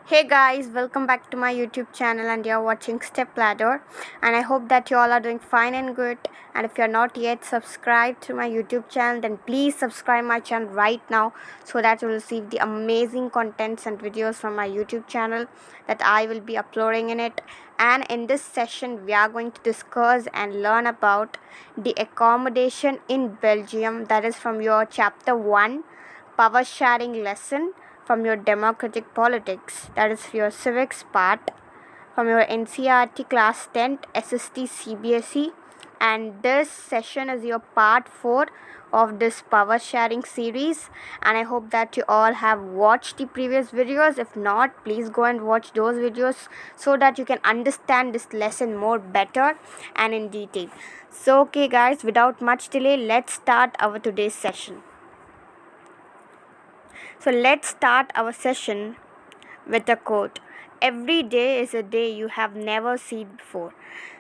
Hey guys, welcome back to my YouTube channel and you're watching Step Ladder, and I hope that you all are doing fine and good. And if you're not yet subscribed to my YouTube channel, then please subscribe my channel right now so that you'll receive the amazing contents and videos from my YouTube channel that I will be uploading in it. And in this session we are going to discuss and learn about the accommodation in Belgium, that is from your chapter 1 power sharing lesson, from your democratic politics, that is your civics part, from your NCERT class 10 SST CBSE, and this session is your part 4 of this power sharing series. And I hope that you all have watched the previous videos. If not, please go and watch those videos so that you can understand this lesson more better and in detail. So okay guys, without much delay, let's start our today's session. So let's start our session with a quote. Every day is a day you have never seen before.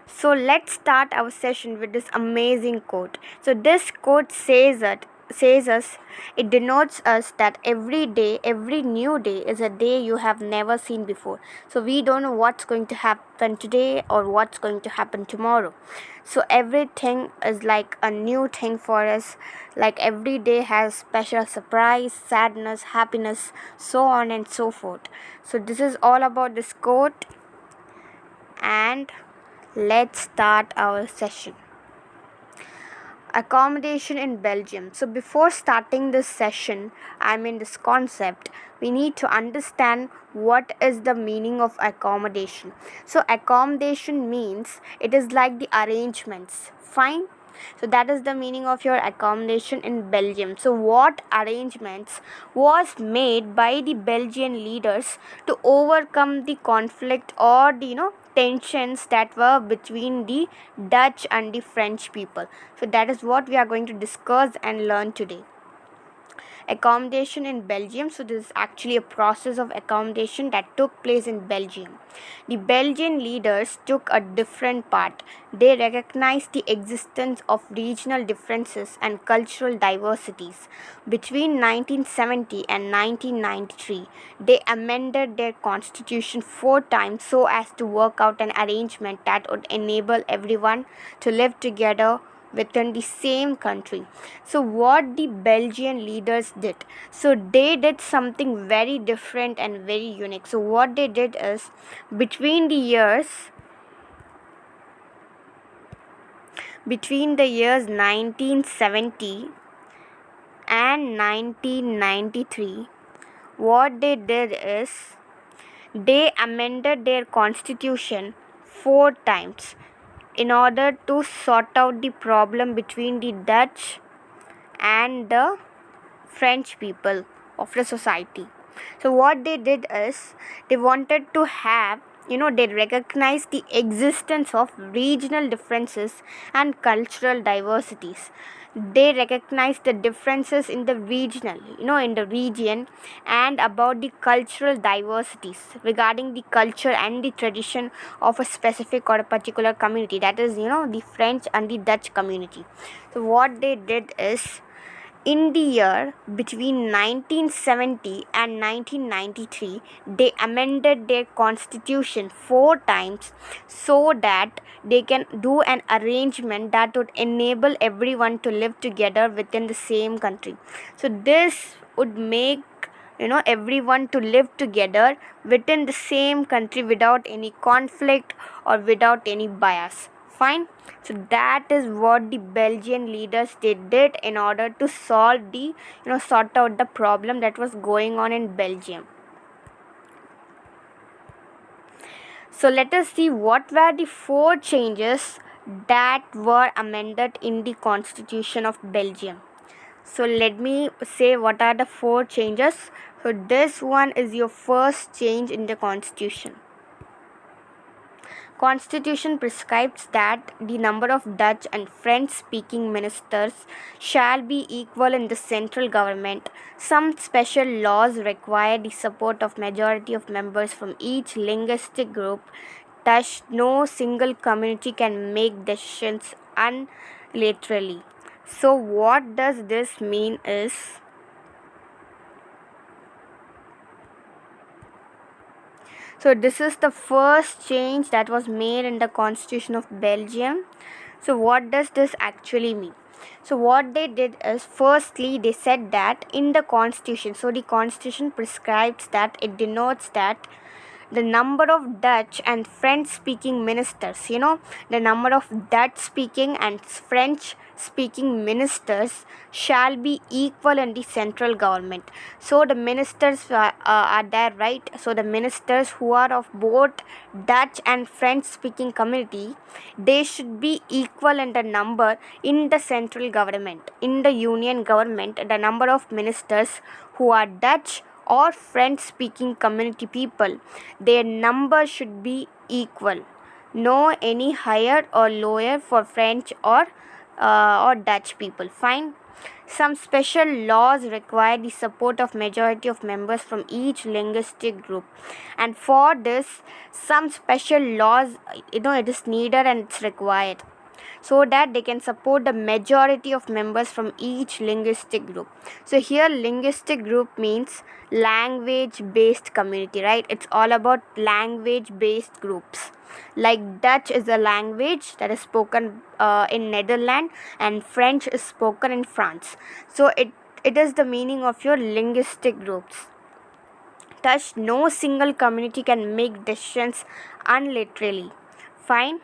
So let's start our session with this amazing quote. So this quote says us, it denotes us that every day, every new day is a day you have never seen before. So we don't know what's going to happen today or what's going to happen tomorrow. So everything is like a new thing for us. Like every day has special surprise, sadness, happiness, so on and so forth. So this is all about this quote, and let's start our session. Accommodation in Belgium. So before starting this session, this concept, we need to understand what is the meaning of accommodation. So accommodation means it is like the arrangements. Fine. So that is the meaning of your accommodation in Belgium. So what arrangements was made by the Belgian leaders to overcome the conflict or the tensions that were between the Dutch and the French people. So that is what we are going to discuss and learn today. Accommodation in Belgium. So this is actually a process of accommodation that took place in Belgium. The Belgian leaders took a different part. They recognized the existence of regional differences and cultural diversities. Between 1970 and 1993, they amended their constitution 4 times so as to work out an arrangement that would enable everyone to live together within the same country. So what the Belgian leaders did, so they did something very different and very unique. So what they did is, between the years 1970 and 1993, what they did is they amended their constitution 4 times in order to sort out the problem between the Dutch and the French people of the society. So what they did is they wanted to have, they recognized the existence of regional differences and cultural diversities. They recognized the differences in the regional, in the region, and about the cultural diversities regarding the culture and the tradition of a specific or a particular community, that is, the French and the Dutch community. So what they did is, in the year between 1970 and 1993, they amended their constitution 4 times so that they can do an arrangement that would enable everyone to live together within the same country. So this would make everyone to live together within the same country without any conflict or without any bias. Fine. So that is what the Belgian leaders did in order to solve the sort out the problem that was going on in Belgium. So let us see what were the 4 changes that were amended in the constitution of Belgium. So let me say what are the 4 changes. So this one is your first change in the constitution. Constitution prescribes that the number of Dutch and French speaking ministers shall be equal in the central government. Some special laws require the support of majority of members from each linguistic group. Thus, no single community can make decisions unilaterally. So what does this mean is, So this is the first change that was made in the Constitution of Belgium. So what does this actually mean? So what they did is, firstly they said that in the constitution, so the constitution prescribes that it denotes that the number of Dutch and French speaking ministers, the number of Dutch speaking and French speaking ministers shall be equal in the central government. So the ministers are there, right? So the ministers who are of both Dutch and French speaking community, they should be equal in the number in the central government. In the union government, the number of ministers who are Dutch or French speaking community people, their number should be equal. No any higher or lower for French or Dutch people. Fine. Some special laws require the support of majority of members from each linguistic group, and for this some special laws, it is needed and it's required, so that they can support the majority of members from each linguistic group. So here linguistic group means language based community, right? It's all about language based groups. Like Dutch is a language that is spoken in Netherlands, and French is spoken in France. So it is the meaning of your linguistic groups. Thus no single community can make decisions unilaterally. Fine.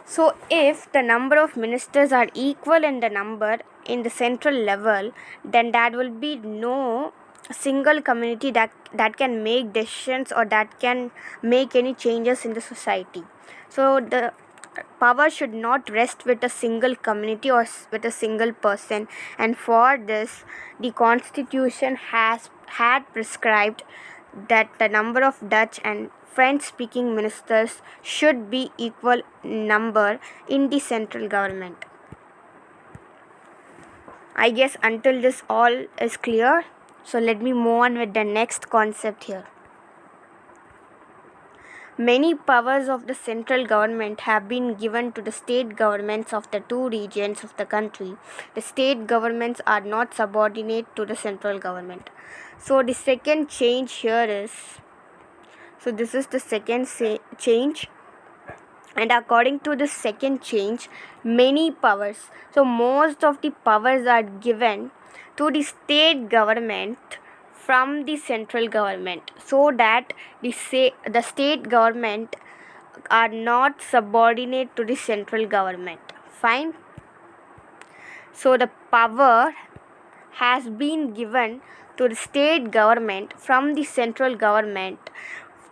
So if the number of ministers are equal in the number in the central level, then there will be no single community that can make decisions or that can make any changes in the society. So the power should not rest with a single community or with a single person, and for this the constitution had prescribed that the number of Dutch and French speaking ministers should be equal number in the central government. I guess until this all is clear, so let me move on with the next concept here. Many powers of the central government have been given to the state governments of the two regions of the country. The state governments are not subordinate to the central government. So the second change here is, so this is the second change, and according to the second change, many powers, so most of the powers are given to the state government from the central government, so that the state government are not subordinate to the central government. Fine. So the power has been given to the state government from the central government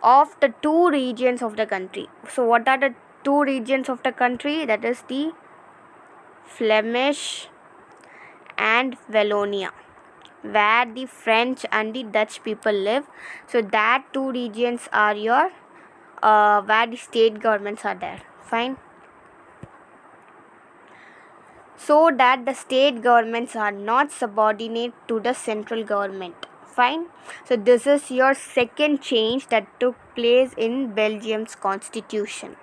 of the two regions of the country. So what are the two regions of the country? That is the Flemish and Wallonia, where the French and the Dutch people live. So that two regions are your where the state governments are there. Fine. So that the state governments are not subordinate to the central government. Fine. So this is your second change that took place in Belgium's constitution.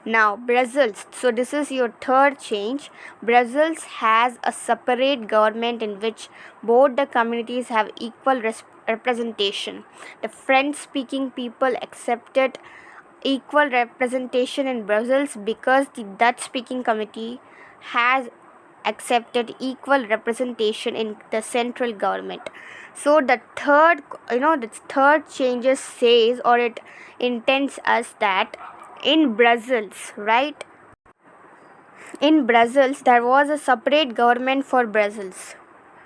Now Brussels, so this is your third change. Brussels has a separate government in which both the communities have equal representation. The French speaking people accepted equal representation in Brussels because the Dutch speaking community has accepted equal representation in the central government. So the third changes says, or it intends us that in Brussels, right? In Brussels, there was a separate government for Brussels.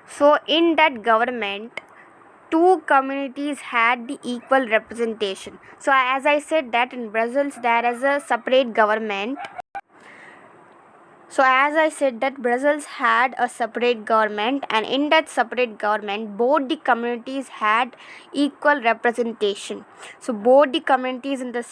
So in that government, two communities had the equal representation. So as I said that in Brussels there is a separate government. So as I said that Brussels had a separate government, and in that separate government both the communities had equal representation. So both the communities in the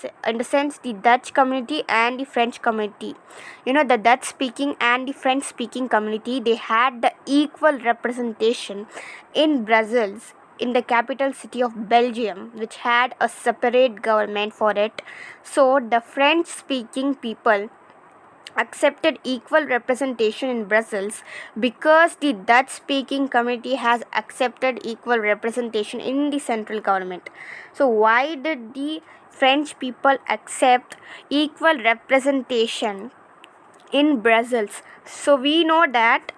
sense the Dutch community and the French community, the Dutch speaking and the French speaking community, they had the equal representation in Brussels, in the capital city of Belgium, which had a separate government for it. So the French speaking people accepted equal representation in Brussels because the Dutch speaking community has accepted equal representation in the central government. So, why did the French people accept equal representation in Brussels? So, we know that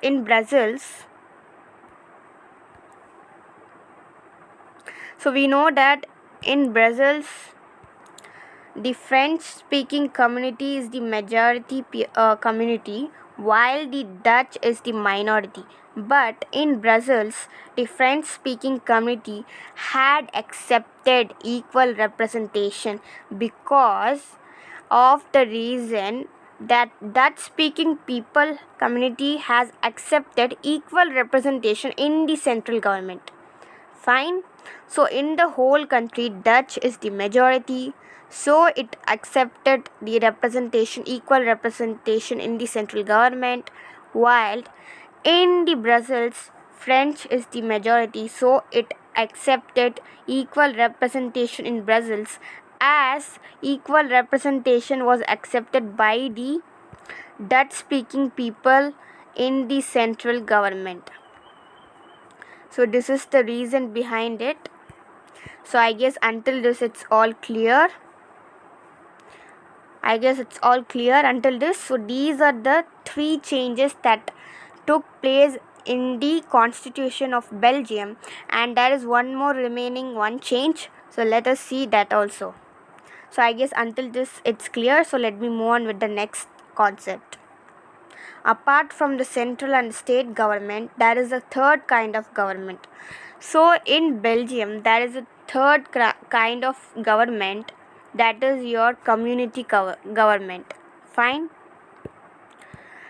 in Brussels, the French speaking community is the majority community, while the Dutch is the minority. But in Brussels, the French speaking community had accepted equal representation because of the reason that Dutch speaking people community has accepted equal representation in the central government. Fine. So in the whole country, Dutch is the majority, so it accepted the equal representation in the central government, while in the Brussels, French is the majority, so it accepted equal representation in Brussels, as equal representation was accepted by the Dutch speaking people in the central government. So this is the reason behind it. So I guess until this it's all clear. Until this. So these are the 3 changes that took place in the constitution of Belgium, and there is one more remaining one change. So let us see that also. So I guess until this it's clear. So let me move on with the next concept. Apart from the central and state government, there is a third kind of government. So in Belgium, there is a third kind of government, that is your community government. Fine.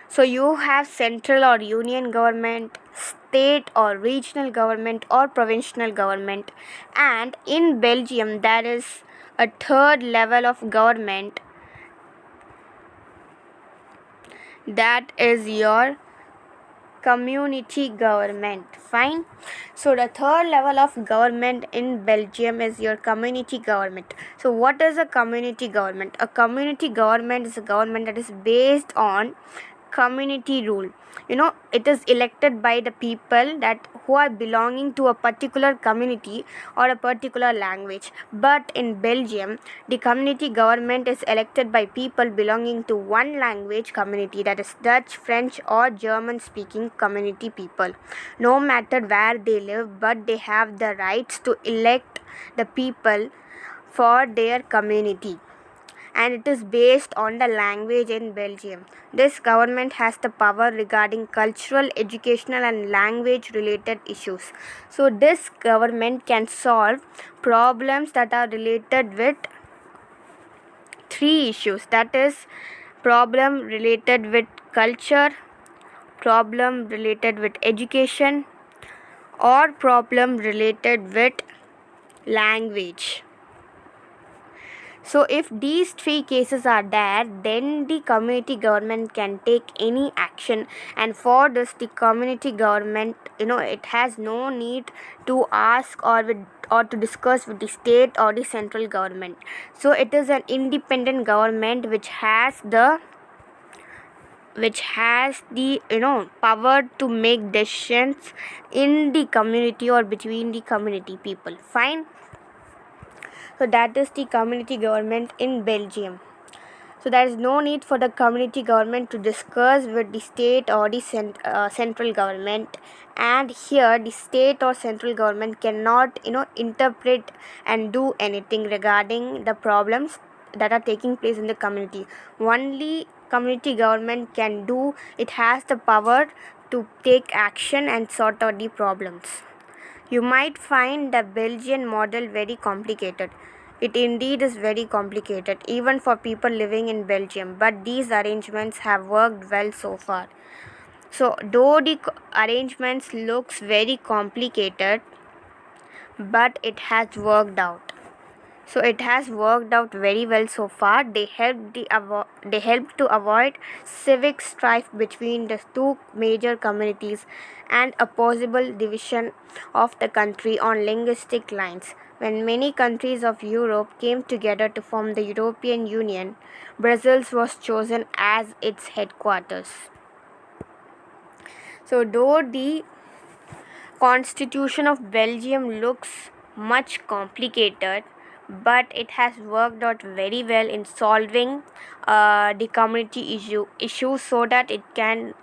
So you have central or union government, state or regional government, or provincial government. And in Belgium, there is a third level of government, that is your community government. Fine. So the third level of government in Belgium is your community government. So what is a community government? A community government is a government that is based on community rule. It is elected by the people that who are belonging to a particular community or a particular language. But in Belgium, the community government is elected by people belonging to one language community, that is Dutch, French, or German speaking community people, no matter where they live, but they have the rights to elect the people for their community, and it is based on the language in Belgium. This government has the power regarding cultural, educational, and language related issues. So this government can solve problems that are related with 3 issues, that is problem related with culture, problem related with education, or problem related with language. So if these 3 cases are there, then the community government can take any action, and for this the community government, it has no need to ask or to discuss with the state or the central government. So it is an independent government which has the power to make decisions in the community or between the community people. Fine. So that is the community government in Belgium. So there is no need for the community government to discuss with the state or the central government, and here the state or central government cannot interpret and do anything regarding the problems that are taking place in the community. Only community government can do, it has the power to take action and sort out the problems. You might find the Belgian model very complicated. It indeed is very complicated, even for people living in Belgium, but these arrangements have worked well so far. So, though the arrangements looks very complicated, but it has worked out. So it has worked out very well so far. They helped to avoid civic strife between the 2 major communities and a possible division of the country on linguistic lines. When many countries of Europe came together to form the European Union, Brussels was chosen as its headquarters. So, though the Constitution of Belgium looks much complicated, but it has worked out very well in solving the community issues so that it can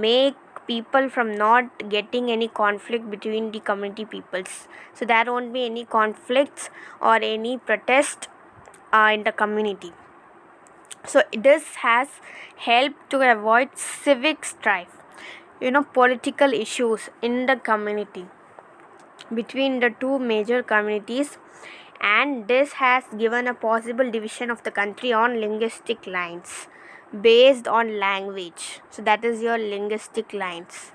make people from not getting any conflict between the community peoples, so there won't be any conflicts or any protest in the community. So this has helped to avoid civic strife, political issues in the community between the two major communities, and this has given a possible division of the country on linguistic lines based on language. So that is your linguistic lines.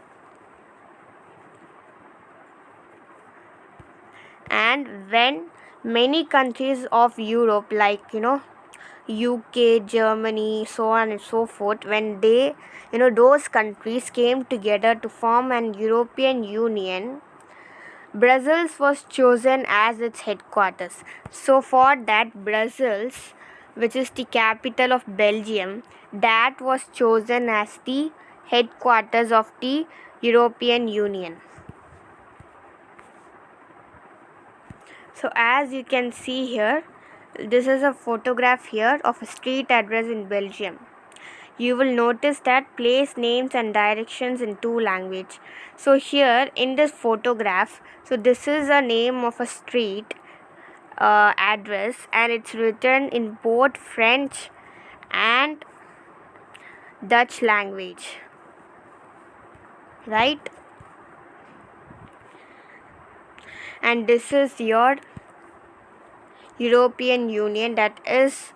And when many countries of Europe, like UK, Germany, so on and so forth, when they, those countries came together to form an European Union, Brussels was chosen as its headquarters. So for that, Brussels, which is the capital of Belgium, that was chosen as the headquarters of the European Union. So as you can see here, this is a photograph here of a street address in Belgium. You will notice that place names and directions in two language. So here in this photograph, so this is a name of a street address, and it's written in both French and Dutch language, right? And this is your European Union that is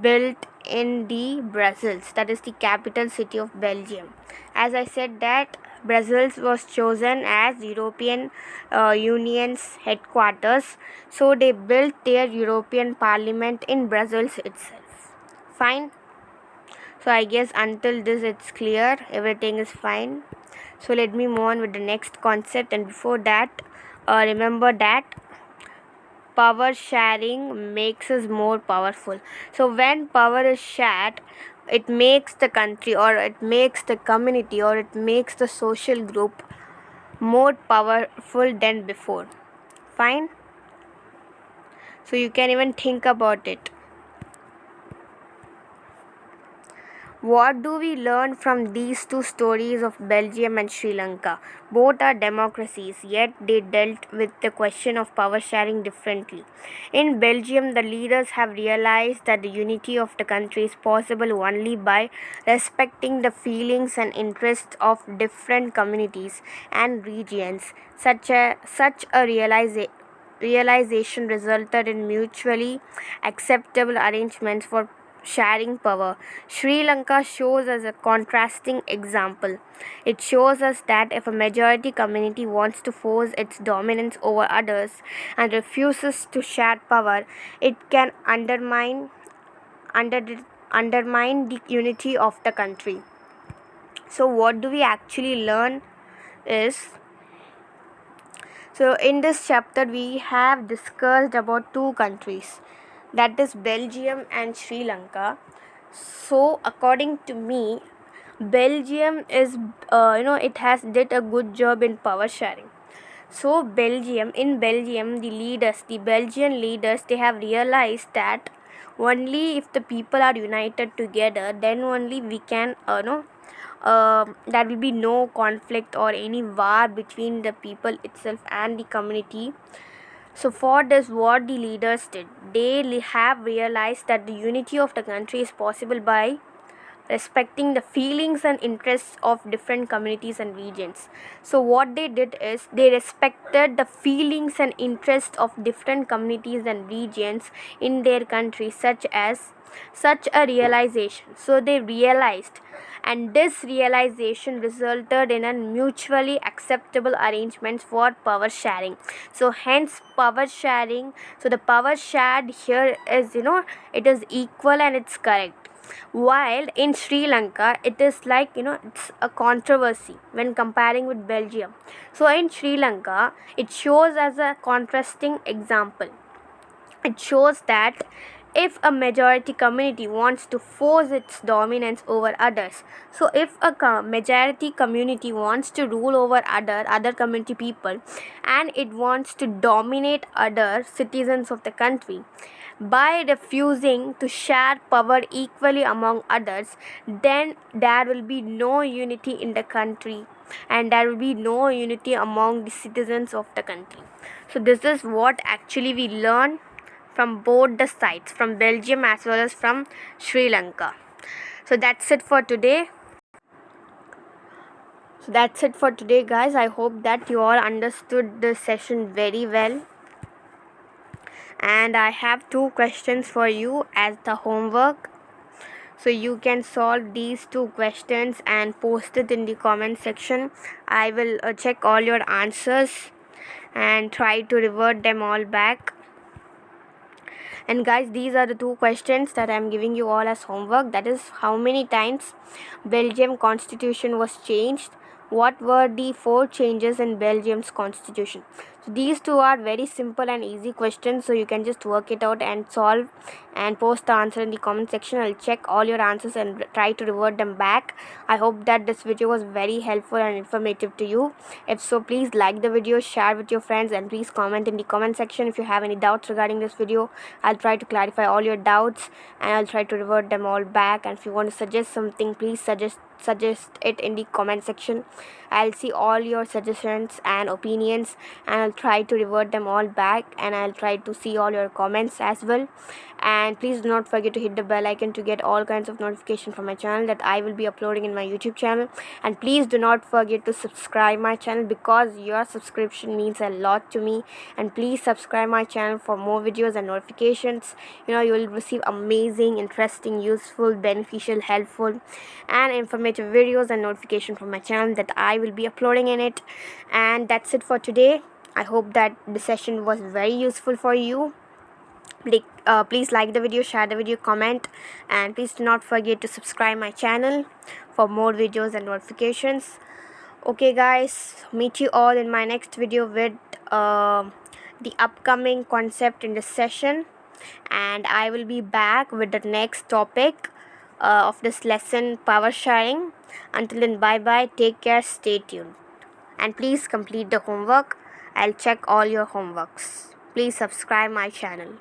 built in the Brussels, that is the capital city of Belgium. As I said that Brussels was chosen as European Union's headquarters, so they built their European Parliament in Brussels itself. Fine. So I guess until this it's clear, everything is fine. So let me move on with the next concept, and before that, remember that power sharing makes us more powerful. So when power is shared, it makes the country, or it makes the community, or it makes the social group more powerful than before. Fine. So you can even think about it. What do we learn from these two stories of Belgium and Sri Lanka? Both are democracies, yet they dealt with the question of power sharing differently. In Belgium, the leaders have realized that the unity of the country is possible only by respecting the feelings and interests of different communities and regions. Such a realization resulted in mutually acceptable arrangements for sharing power. Sri Lanka shows us a contrasting example. It shows us that if a majority community wants to force its dominance over others and refuses to share power, it can undermine the unity of the country. So what do we actually learn is, so in this chapter we have discussed about two countries, that is Belgium and Sri Lanka. So according to me, Belgium is it has did a good job in power sharing. So in Belgium, the Belgian leaders, they have realized that only if the people are united together, then only we can there will be no conflict or any war between the people itself and the community. So for this, what the leaders did, they have realized that the unity of the country is possible by respecting the feelings and interests of different communities and regions. So what they did is they respected the feelings and interests of different communities and regions in their country, such a realization. So they realized, and this realization resulted in a mutually acceptable arrangements for power sharing. So hence power sharing, so the power shared here is it is equal and it's correct. while in Sri Lanka it is like, it's a controversy when comparing with Belgium. So in Sri Lanka it shows as a contrasting example. It shows that if a majority community wants to force its dominance over others, so if a majority community wants to rule over other community people, and it wants to dominate other citizens of the country by refusing to share power equally among others, then there will be no unity in the country, and there will be no unity among the citizens of the country. So this is what actually we learn from both the sides, from Belgium as well as from Sri Lanka. So that's it for today. Guys. I hope that you all understood the session very well. And I have 2 questions for you as the homework. So you can solve these 2 questions and post it in the comment section. I will check all your answers and try to revert them all back. And guys, these are the 2 questions that I am giving you all as homework. That is, how many times Belgium constitution was changed? What were the 4 changes in Belgium's constitution? So these 2 are very simple and easy questions, so you can just work it out and solve and post the answer in the comment section. I'll check all your answers and try to revert them back. I hope that this video was very helpful and informative to you. If so, please like the video, share with your friends, and please comment in the comment section if you have any doubts regarding this video. I'll try to clarify all your doubts and I'll try to revert them all back. And if you want to suggest something, please suggest it in the comment section. I'll see all your suggestions and opinions, and I'll try to revert them all back, and I'll try to see all your comments as well. And please do not forget to hit the bell icon to get all kinds of notification from my channel that I will be uploading in my YouTube channel. And please do not forget to subscribe my channel, because your subscription means a lot to me. And please subscribe my channel for more videos and notifications. You will receive amazing, interesting, useful, beneficial, helpful and informative videos and notification from my channel that I will be uploading in it. And that's it for today. I hope that the session was very useful for you. Please like the video, share the video, comment, and please do not forget to subscribe my channel for more videos and notifications. Okay guys, meet you all in my next video with the upcoming concept in this session, and I will be back with the next topic of this lesson, power sharing. Until then, bye bye, take care, stay tuned, and please complete the homework. I'll check all your homeworks. Please subscribe my channel.